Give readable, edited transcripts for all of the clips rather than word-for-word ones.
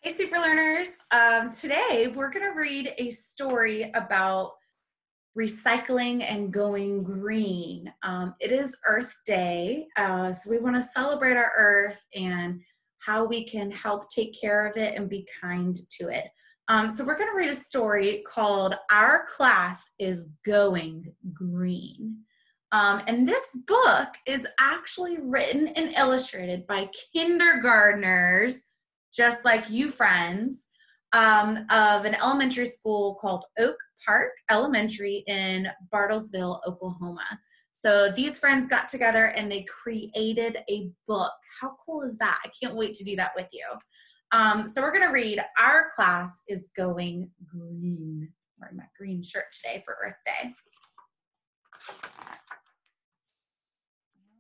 Hey, super learners. Today we're going to read a story about recycling and going green. It is Earth Day, so we want to celebrate our Earth and how we can help take care of it and be kind to it. So we're going to read a story called Our Class is Going Green. And this book is actually written and illustrated by kindergartners, just like you friends, of an elementary school called Oak Park Elementary in Bartlesville, Oklahoma. So these friends got together and they created a book. How cool is that? I can't wait to do that with you. So we're going to read Our Class is Going Green. I'm wearing my green shirt today for Earth Day.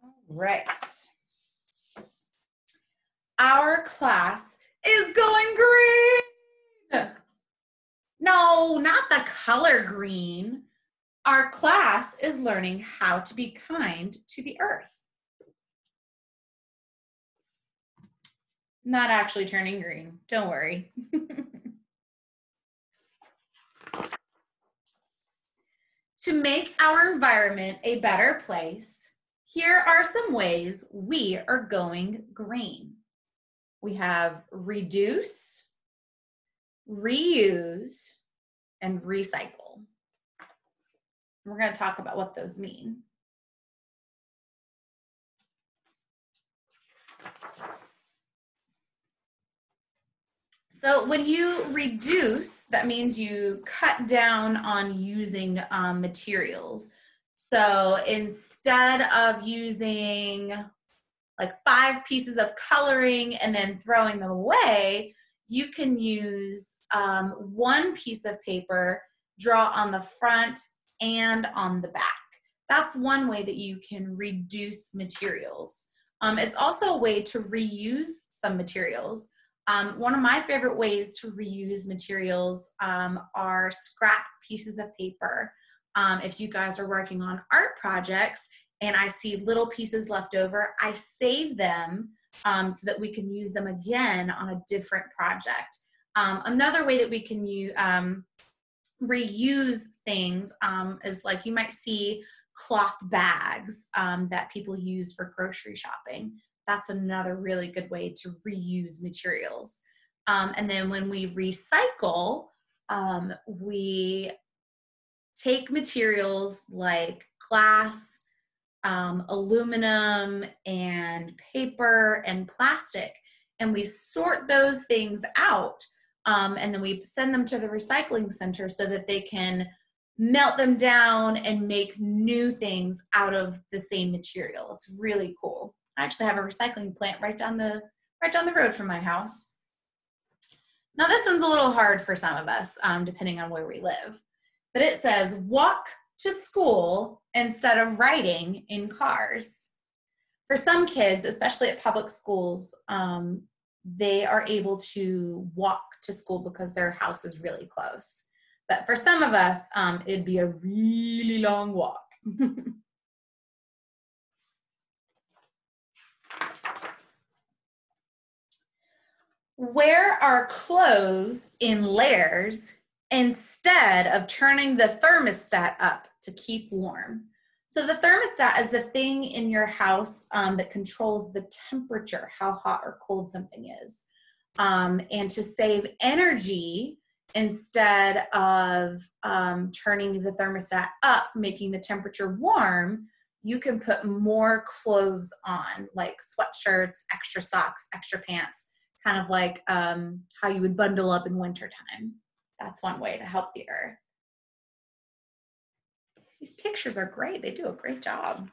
All right. Our class is going green. No, not the color green. Our class is learning how to be kind to the earth. Not actually turning green, don't worry. To make our environment a better place, here are some ways we are going green. We have reduce, reuse, and recycle. We're going to talk about what those mean. So when you reduce, that means you cut down on using materials. So instead of using like 5 pieces of coloring and then throwing them away, you can use 1 piece of paper, draw on the front and on the back. That's one way that you can reduce materials. It's also a way to reuse some materials. One of my favorite ways to reuse materials are scrap pieces of paper. If you guys are working on art projects and I see little pieces left over, I save them so that we can use them again on a different project. Another way that we can reuse things is like you might see cloth bags that people use for grocery shopping. That's another really good way to reuse materials. And then when we recycle, we take materials like glass, aluminum, and paper, and plastic, and we sort those things out, and then we send them to the recycling center so that they can melt them down and make new things out of the same material. It's really cool. I actually have a recycling plant right down the road from my house. Now this one's a little hard for some of us, depending on where we live. But it says, walk to school instead of riding in cars. For some kids, especially at public schools, they are able to walk to school because their house is really close. But for some of us, it'd be a really long walk. Wear our clothes in layers instead of turning the thermostat up to keep warm. So the thermostat is the thing in your house that controls the temperature, how hot or cold something is. And to save energy, instead of turning the thermostat up, making the temperature warm, you can put more clothes on, like sweatshirts, extra socks, extra pants, kind of like how you would bundle up in wintertime. That's one way to help the earth. These pictures are great. They do a great job.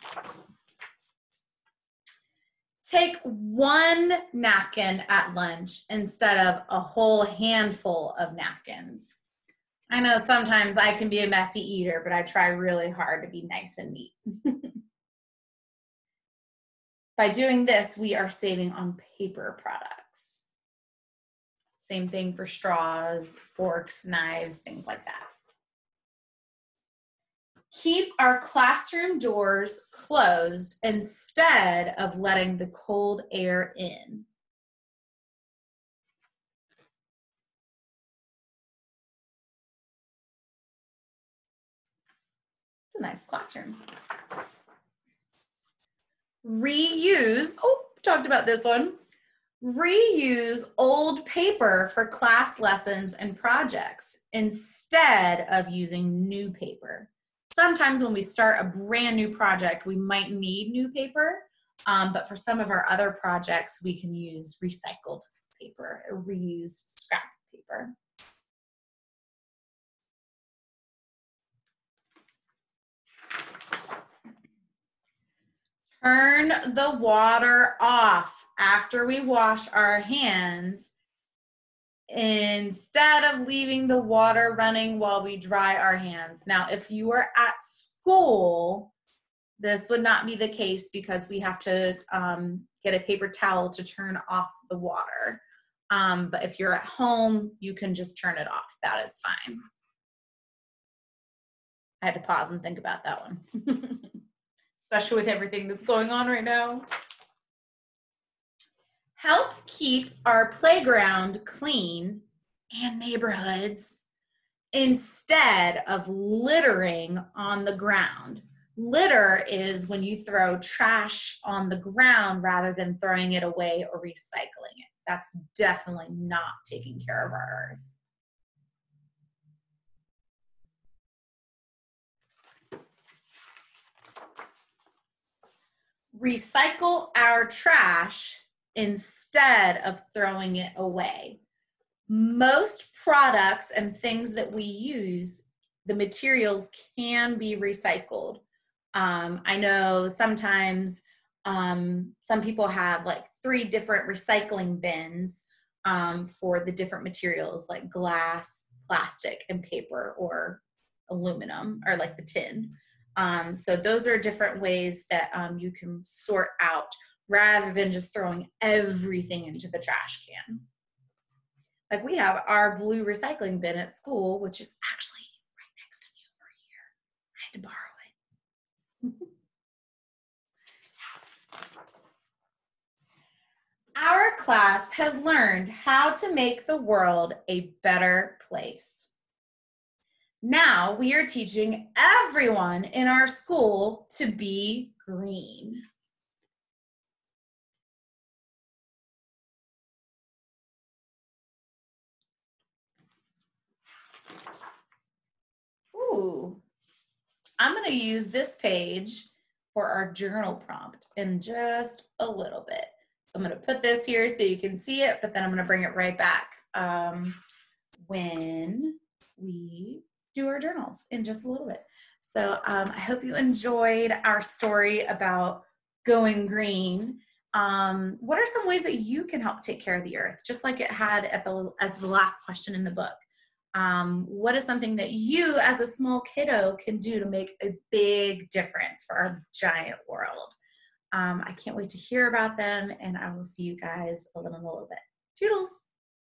Take 1 napkin at lunch instead of a whole handful of napkins. I know sometimes I can be a messy eater, but I try really hard to be nice and neat. By doing this, we are saving on paper products. Same thing for straws, forks, knives, things like that. Keep our classroom doors closed instead of letting the cold air in. a nice classroom. Reuse, oh, talked about this one. Reuse old paper for class lessons and projects instead of using new paper. Sometimes when we start a brand new project, we might need new paper, but for some of our other projects, we can use recycled paper or reused scrap paper. Turn the water off after we wash our hands instead of leaving the water running while we dry our hands. Now, if you are at school, this would not be the case because we have to get a paper towel to turn off the water. But if you're at home, you can just turn it off. That is fine. I had to pause and think about that one. Especially with everything that's going on right now. Help keep our playground clean and neighborhoods instead of littering on the ground. Litter is when you throw trash on the ground rather than throwing it away or recycling it. That's definitely not taking care of our earth. Recycle our trash instead of throwing it away. Most products and things that we use, the materials can be recycled. I know sometimes some people have like 3 different recycling bins for the different materials like glass, plastic, and paper, or aluminum, or like the tin. So those are different ways that you can sort out rather than just throwing everything into the trash can. Like we have our blue recycling bin at school, which is actually right next to me over here. I had to borrow it. Our class has learned how to make the world a better place. Now we are teaching everyone in our school to be green. Ooh, I'm going to use this page for our journal prompt in just a little bit. So I'm going to put this here so you can see it, but then I'm going to bring it right back when we do our journals in just a little bit. So I hope you enjoyed our story about going green. What are some ways that you can help take care of the earth, just like it had as the last question in the book? What is something that you as a small kiddo can do to make a big difference for our giant world? I can't wait to hear about them, and I will see you guys in a little bit. Toodles!